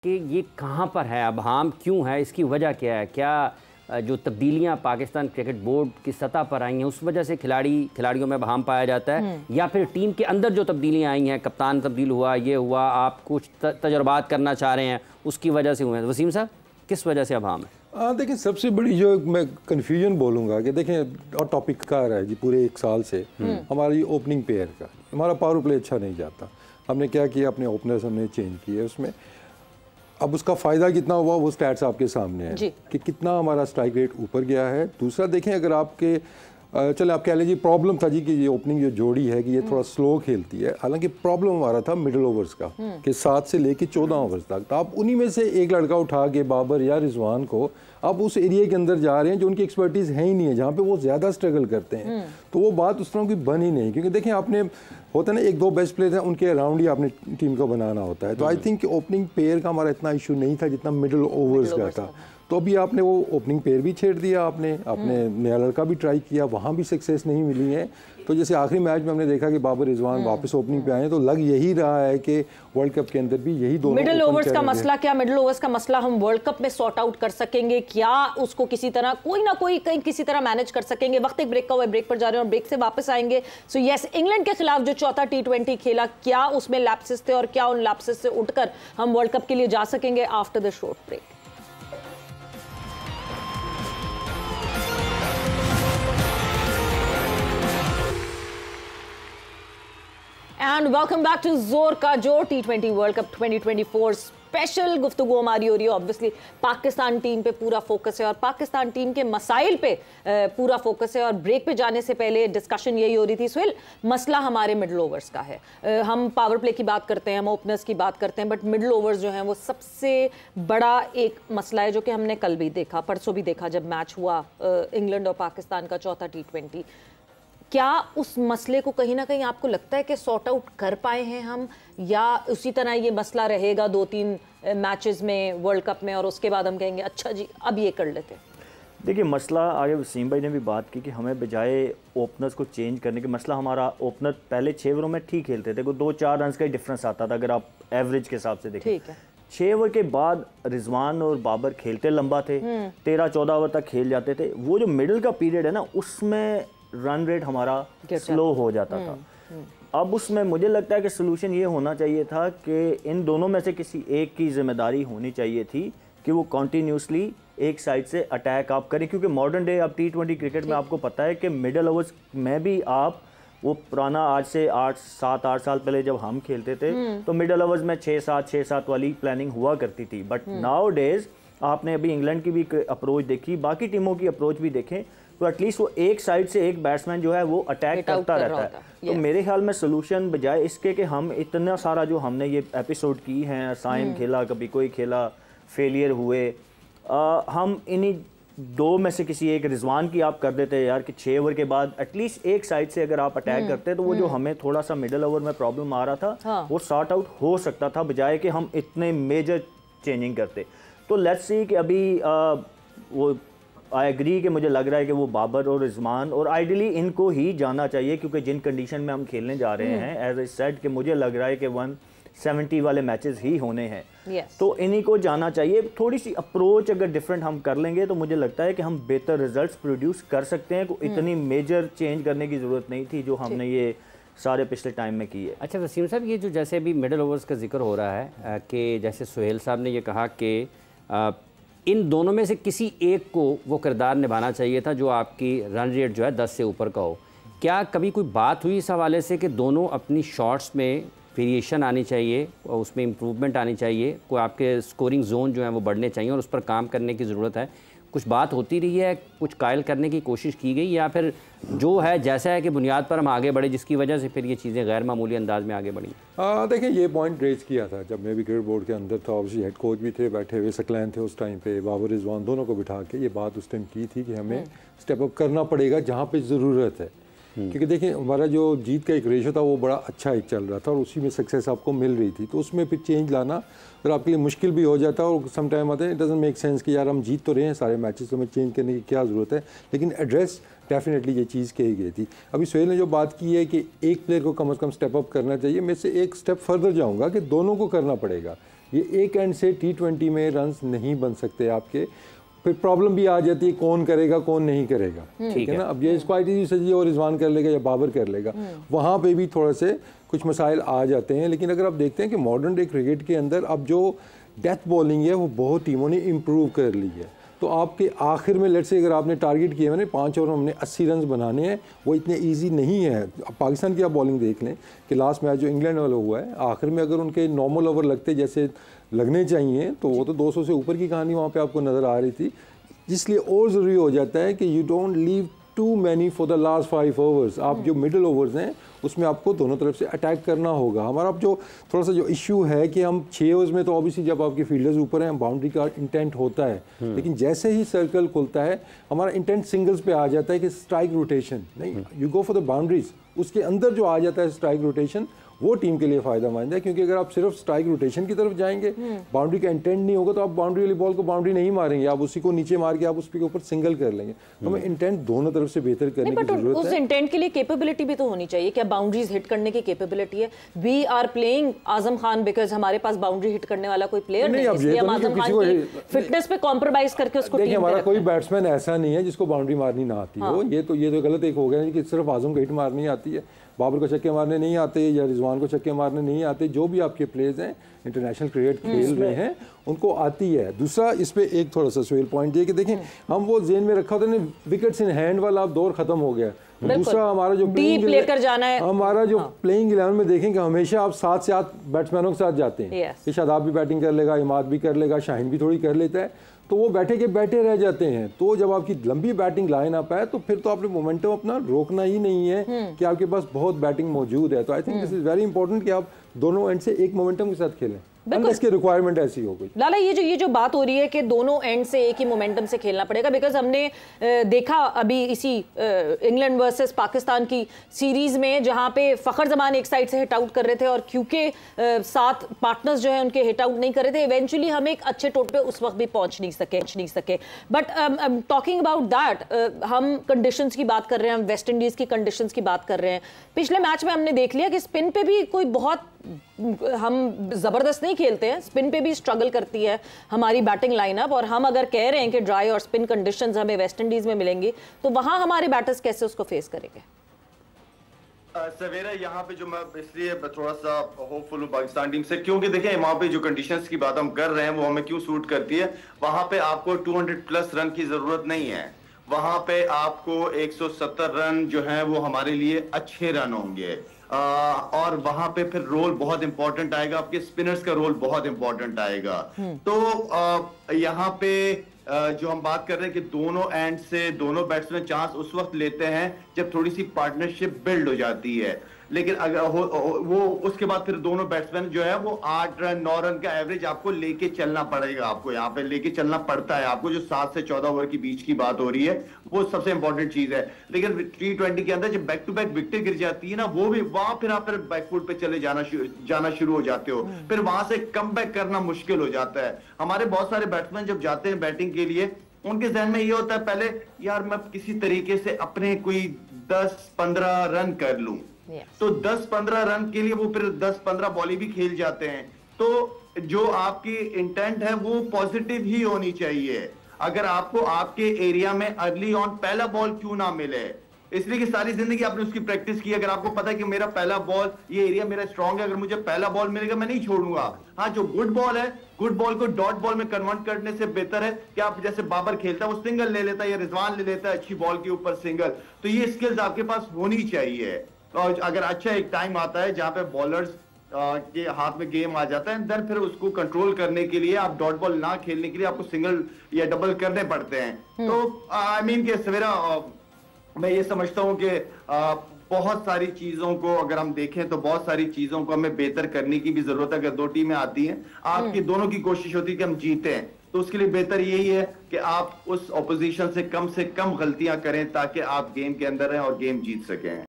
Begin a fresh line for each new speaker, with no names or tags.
कि ये कहाँ पर है, अभाम क्यों है, इसकी वजह क्या है? क्या जो तब्दीलियाँ पाकिस्तान क्रिकेट बोर्ड की सतह पर आई हैं उस वजह से खिलाड़ियों में अभाम पाया जाता है, या फिर टीम के अंदर जो तब्दीलियाँ आई हैं, कप्तान तब्दील हुआ, ये हुआ, आप कुछ तजुर्बात करना चाह रहे हैं, उसकी वजह से हुए हैं? वसीम साहब, किस वजह से अभाम है?
देखिए, सबसे बड़ी जो मैं कन्फ्यूजन बोलूँगा कि देखें, और टॉपिक का रहा है जी पूरे एक साल से हमारी ओपनिंग पेयर का, हमारा पावर प्ले अच्छा नहीं जाता। हमने क्या किया, अपने ओपनर्स हमने चेंज किए उसमें। अब उसका फ़ायदा कितना हुआ वो स्टैट्स आपके सामने है कि कितना हमारा स्ट्राइक रेट ऊपर गया है। दूसरा देखें, अगर आपके चले आप कह लीजिए प्रॉब्लम था जी कि ये ओपनिंग जो जोड़ी है कि ये थोड़ा स्लो खेलती है, हालांकि प्रॉब्लम हमारा था मिडिल ओवर्स का कि 7 से लेके 14 ओवर्स तक। तो आप उन्हीं में से एक लड़का उठा के बाबर या रिजवान को आप उस एरिया के अंदर जा रहे हैं जो उनकी एक्सपर्टीज़ है ही नहीं है, जहाँ पे वो ज़्यादा स्ट्रगल करते हैं। तो वो बात उस तरह की बन ही नहीं, क्योंकि देखें आपने होता है ना, 1-2 बेस्ट प्लेयर हैं उनके अराउंड ही आपने टीम को बनाना होता है। तो आई थिंक ओपनिंग पेयर का हमारा इतना इशू नहीं था जितना मिडिल ओवर्स का था। तो अभी आपने वो ओपनिंग पेयर भी छेड़ दिया, आपने नया लड़का भी ट्राई किया, वहाँ भी सक्सेस नहीं मिली है। तो जैसे आखिरी मैच में हमने देखा कि बाबर रिजवान वापस ओपनिंग पे आए हैं, तो लग यही रहा है कि वर्ल्ड कप के अंदर भी यही दोनों
मिडिल ओवर्स का मसला, क्या मिडिल ओवर्स का मसला हम वर्ल्ड कप में सॉर्ट आउट कर सकेंगे? क्या उसको किसी तरह कोई ना कोई कहीं किसी तरह मैनेज कर सकेंगे? वक्त एक ब्रेक का हुआ, ब्रेक पर जा रहे हैं और ब्रेक से वापस आएंगे। सो यस, इंग्लैंड के खिलाफ जो चौथा T20 खेला, क्या उसमें लैप्सेस थे और क्या उन लैप्सेस से उठकर हम वर्ल्ड कप के लिए जा सकेंगे? After the short break. And welcome back to जोर का जोर T20 वर्ल्ड कप 2024 स्पेशल गुफ्तगू हमारी हो रही है। ऑब्वियसली पाकिस्तान टीम पे पूरा फोकस है और पाकिस्तान टीम के मसाइल पे पूरा फोकस है। और ब्रेक पे जाने से पहले डिस्कशन यही हो रही थी, सुहेल, मसला हमारे मिडिल ओवर्स का है। हम पावर प्ले की बात करते हैं, हम ओपनर्स की बात करते हैं, बट मिडिल ओवर्स जो हैं वो सबसे बड़ा एक मसला है, जो कि हमने कल भी देखा, परसों भी देखा जब मैच हुआ इंग्लैंड और पाकिस्तान का चौथा T20। क्या उस मसले को कहीं ना कहीं आपको लगता है कि सॉर्ट आउट कर पाए हैं हम, या उसी तरह ये मसला रहेगा 2-3 मैचेस में वर्ल्ड कप में और उसके बाद हम कहेंगे अच्छा जी अब ये कर लेते हैं?
देखिए, मसला आगे वसीम भाई ने भी बात की कि हमें बजाय ओपनर्स को चेंज करने के, मसला हमारा ओपनर पहले 6 ओवरों में ठीक खेलते थे, कोई 2-4 रन का ही डिफरेंस आता था अगर आप एवरेज के हिसाब से देखें। ठीक है, 6 ओवर के बाद रिजवान और बाबर खेलते लंबा थे, 13-14 ओवर तक खेल जाते थे। वो जो मिडिल का पीरियड है ना, उसमें रन रेट हमारा स्लो हो जाता था। अब उसमें मुझे लगता है कि सोल्यूशन ये होना चाहिए था कि इन दोनों में से किसी एक की जिम्मेदारी होनी चाहिए थी कि वो कॉन्टीन्यूसली एक साइड से अटैक आप करें, क्योंकि मॉडर्न डे अब T20 क्रिकेट में आपको पता है कि मिडिल ओवर्स में भी आप वो पुराना, आज से 7-8 साल पहले जब हम खेलते थे तो मिडिल ओवर्स में 6-7 वाली प्लानिंग हुआ करती थी। बट नाउ डेज आपने अभी इंग्लैंड की भी अप्रोच देखी, बाकी टीमों की अप्रोच भी देखें, तो एटलीस्ट वो एक साइड से एक बैट्समैन जो है वो अटैक करता रहता है। तो मेरे ख्याल में सोल्यूशन बजाय इसके कि हम इतना सारा जो हमने ये एपिसोड की हैं, साइम खेला, कभी कोई खेला, फेलियर हुए, हम इन्हीं 2 में से किसी एक, रिजवान की आप कर देते यार कि 6 ओवर के बाद एटलीस्ट एक साइड से अगर आप अटैक करते तो वो जो हमें थोड़ा सा मिडिल ओवर में प्रॉब्लम आ रहा था वो सॉर्ट आउट हो सकता था, बजाय कि हम इतने मेजर चेंजिंग करते। तो लेट्स सी कि अभी वो आई एग्री कि मुझे लग रहा है कि वो बाबर और रिजवान, और आइडियली इनको ही जाना चाहिए, क्योंकि जिन कंडीशन में हम खेलने जा रहे हैं, एज आई सेड कि मुझे लग रहा है कि 170 वाले मैचेस ही होने हैं। तो इन्हीं को जाना चाहिए। थोड़ी सी अप्रोच अगर डिफरेंट हम कर लेंगे तो मुझे लगता है कि हम बेहतर रिजल्ट्स प्रोड्यूस कर सकते हैं। इतनी मेजर चेंज करने की ज़रूरत नहीं थी जो हमने ये सारे पिछले टाइम में की है।
अच्छा वसीम साहब, ये जो जैसे अभी मिडिल ओवर्स का जिक्र हो रहा है कि जैसे सुहेल साहब ने ये कहा कि इन दोनों में से किसी एक को वो किरदार निभाना चाहिए था जो आपकी रन रेट जो है 10 से ऊपर का हो। क्या कभी कोई बात हुई इस हवाले से कि दोनों अपनी शॉट्स में वेरिएशन आनी चाहिए और उसमें इम्प्रूवमेंट आनी चाहिए, कोई आपके स्कोरिंग जोन जो है वो बढ़ने चाहिए और उस पर काम करने की ज़रूरत है? कुछ बात होती रही है, कुछ कायल करने की कोशिश की गई, या फिर जो है जैसा है कि बुनियाद पर हम आगे बढ़े जिसकी वजह से फिर ये चीज़ें गैर मामूली अंदाज में आगे बढ़ी?
देखिए, ये पॉइंट रेज किया था जब मैं भी क्रिकेट बोर्ड के अंदर था। ऑब्वियसली हेड कोच भी थे बैठे हुए, सकलैन थे उस टाइम पे, बाबर रिजवान, दोनों को बिठा के ये बात उस टाइम की थी कि हमें स्टेप अप करना पड़ेगा जहाँ पे ज़रूरत है। क्योंकि देखिए, हमारा जो जीत का एक रेशो था वो बड़ा अच्छा ही चल रहा था और उसी में सक्सेस आपको मिल रही थी। तो उसमें फिर चेंज लाना फिर आपके लिए मुश्किल भी हो जाता है और सम टाइम आते हैं इट डजंट मेक सेंस कि यार हम जीत तो रहे हैं सारे मैचेस, तो हमें चेंज करने की क्या ज़रूरत है। लेकिन एड्रेस डेफिनेटली ये चीज़ कही गई थी। अभी सुहेल ने जो बात की है कि एक प्लेयर को कम से कम स्टेप अप करना चाहिए, मैं से एक स्टेप फर्दर जाऊँगा कि दोनों को करना पड़ेगा। ये एक एंड से T20 में रन्स नहीं बन सकते आपके, फिर प्रॉब्लम भी आ जाती है कौन करेगा कौन नहीं करेगा, ठीक है ना। अब ये स्क्वाड सजी और रिजवान कर लेगा या बाबर कर लेगा, वहाँ पे भी थोड़ा से कुछ मसाइल आ जाते हैं। लेकिन अगर आप देखते हैं कि मॉडर्न डे क्रिकेट के अंदर अब जो डेथ बॉलिंग है वो बहुत टीमों ने इम्प्रूव कर ली है। तो आपके आखिर में लेट्स से अगर आपने टारगेट किया मैंने 5 ओवर हमने 80 रन बनाने हैं, वो इतने इजी नहीं है। अब पाकिस्तान की आप बॉलिंग देख लें कि लास्ट मैच जो इंग्लैंड वाला हुआ है, आखिर में अगर उनके नॉर्मल ओवर लगते जैसे लगने चाहिए तो वो तो 200 से ऊपर की कहानी वहाँ पे आपको नज़र आ रही थी। इसलिए और ज़रूरी हो जाता है कि you don't leave too many for the last 5 overs. आप जो मिडिल ओवर्स हैं उसमें आपको दोनों तरफ से अटैक करना होगा। हमारा अब जो थोड़ा सा जो इशू है कि हम 6 ओवर्स में तो ऑब्वियसली जब आपके फील्डर्स ऊपर हैं बाउंड्री का इंटेंट होता है, लेकिन जैसे ही सर्कल खुलता है हमारा इंटेंट सिंगल्स पे आ जाता है कि स्ट्राइक रोटेशन नहीं, you go for the boundaries. उसके अंदर जो आ जाता है स्ट्राइक रोटेशन वो टीम के लिए फ़ायदेमंद है, क्योंकि अगर आप सिर्फ स्ट्राइक रोटेशन की तरफ जाएंगे, बाउंड्री का इंटेंट नहीं होगा तो आप बाउंड्री वाली बॉल को बाउंड्री नहीं मारेंगे, आप उसी को नीचे मार के आप उसके ऊपर सिंगल कर लेंगे। तो हमें इंटेंट दोनों तरफ से बेहतर करने की जरूरत है।
उस इंटेंट के लिए कैपेबिलिटी भी तो होनी चाहिए। क्या बाउंड्रीज हिट करने की कैपेबिलिटी है? We are playing Azam Khan because हमारे पास बाउंड्री हिट करने वाला कोई प्लेयर नहीं है, इसलिए हम आजम खान की फिटनेस पे कॉम्प्रोमाइज करके उसको
देखिए हमारा कोई बैट्समैन ऐसा नहीं है जिसको बाउंड्री मारनी ना आती हो। ये तो गलत एक हो गया कि सिर्फ आजम को हिट मारनी आती है, बाबर को छक्के मारने नहीं आते या रिजवान को छक्के मारने नहीं आते। जो भी आपके प्लेयर्स हैं इंटरनेशनल क्रिकेट खेल रहे हैं उनको आती है। दूसरा इस पे एक थोड़ा सा सुहेल पॉइंट ये कि देखें हम वो जेन में रखा होता है ना विकेट्स इन हैंड वाला अब दौर खत्म हो गया। दूसरा हमारा जो
लेकर जाना है,
हमारा जो प्लेइंग 11 में देखें कि हमेशा आप 7 से 8 बैट्समैनों के साथ जाते हैं कि शादाब भी बैटिंग कर लेगा, इमाद भी कर लेगा, शाहीन भी थोड़ी कर लेता है, तो वो बैठे के बैठे रह जाते हैं। तो जब आपकी लंबी बैटिंग लाइन अप है तो फिर तो आपने मोमेंटम अपना रोकना ही नहीं है कि आपके पास बहुत बैटिंग मौजूद है। तो I think this is very important कि आप दोनों एंड से एक मोमेंटम के साथ खेलें, इसकी रिक्वायरमेंट ऐसी हो गई।
लाला ये जो बात हो रही है कि दोनों एंड से एक ही मोमेंटम से खेलना पड़ेगा, बिकॉज हमने देखा अभी इसी इंग्लैंड वर्सेस पाकिस्तान की सीरीज में जहां पे फखर जमान एक साइड से हिट आउट कर रहे थे और क्योंकि 7 पार्टनर्स जो है उनके हिट आउट नहीं कर रहे थे, इवेंचुअली हम एक अच्छे टोट पे उस वक्त भी पहुंच नहीं सके। बट टॉकिंग अबाउट दैट, हम कंडीशंस की बात कर रहे हैं, हम वेस्ट इंडीज की कंडीशंस की बात कर रहे हैं। पिछले मैच में हमने देख लिया कि स्पिन पे भी कोई बहुत हम जबरदस्त नहीं खेलते हैं, स्पिन पे भी स्ट्रगल करती है हमारी बैटिंग लाइनअप। और हम अगर कह रहे हैं कि ड्राई और स्पिन कंडीशंस हमें वेस्ट इंडीज में मिलेंगी तो वहां हमारे बैटर्स कैसे उसको फेस करेंगे?
सवेरा यहाँ पे जो मैं इसलिए थोड़ा सा होपफुल हूँ पाकिस्तान टीम से, क्योंकि देखें वहाँ पे जो कंडीशंस की बात हम कर रहे हैं वो हमें क्यों सूट करती है। वहां पे आपको 200 प्लस रन की जरूरत नहीं है, वहां पे आपको 170 रन जो है वो हमारे लिए अच्छे रन होंगे। और वहां पे फिर रोल बहुत इंपॉर्टेंट आएगा, आपके स्पिनर्स का रोल बहुत इंपॉर्टेंट आएगा। तो यहाँ पे जो हम बात कर रहे हैं कि दोनों एंड से दोनों बैट्समैन चांस उस वक्त लेते हैं जब थोड़ी सी पार्टनरशिप बिल्ड हो जाती है, लेकिन अगर वो उसके बाद फिर दोनों बैट्समैन जो है वो 8 रन 9 रन का एवरेज आपको लेके चलना पड़ेगा। आपको यहाँ पे लेके चलना पड़ता है आपको, जो 7 से 14 ओवर के बीच की बात हो रही है वो सबसे इंपॉर्टेंट चीज है। लेकिन T20 के अंदर जब बैक टू बैक विकेट गिर जाती है ना, वो भी वहां फिर आप बैकफुट पे चले जाना शुरू हो जाते हो, फिर वहां से कम बैक करना मुश्किल हो जाता है। हमारे बहुत सारे बैट्समैन जब जाते हैं बैटिंग के लिए उनके जहन में ये होता है पहले यार मैं किसी तरीके से अपने कोई 10-15 रन कर लूं, तो 10-15 रन के लिए वो फिर 10-15 बॉली भी खेल जाते हैं। तो जो आपकी इंटेंट है वो पॉजिटिव ही होनी चाहिए। अगर आपको आपके एरिया में अर्ली ऑन पहला बॉल क्यों ना मिले, इसलिए कि सारी जिंदगी आपने उसकी प्रैक्टिस की, अगर आपको पता है कि मेरा पहला बॉल ये एरिया मेरा स्ट्रांग है, अगर मुझे पहला बॉल मिलेगा मैं नहीं छोड़ूंगा। हाँ, जो गुड बॉल है, good ball co dot ball में कन्वर्ट करने से बेहतर है कि आप जैसे बाबर खेलता है वो सिंगल ले लेता है या रिजवान ले लेता है अच्छी बॉल के ऊपर सिंगल। तो ये स्किल्स आपके पास होनी चाहिए। और अगर अच्छा एक टाइम आता है जहां पे बॉलर्स के हाथ में गेम आ जाता है, देन फिर उसको कंट्रोल करने के लिए आप डॉट बॉल ना खेलने के लिए आपको सिंगल या डबल करने पड़ते हैं। तो आई मीन के सवेरा मैं ये समझता हूं कि बहुत सारी चीजों को अगर हम देखें तो बहुत सारी चीजों को हमें बेहतर करने की भी जरूरत है। अगर 2 टीमें आती हैं, आपकी दोनों की कोशिश होती है कि हम जीतें, तो उसके लिए बेहतर यही है कि आप उस ऑपोजिशन से कम गलतियां करें ताकि आप गेम के अंदर रहें और गेम जीत सकें।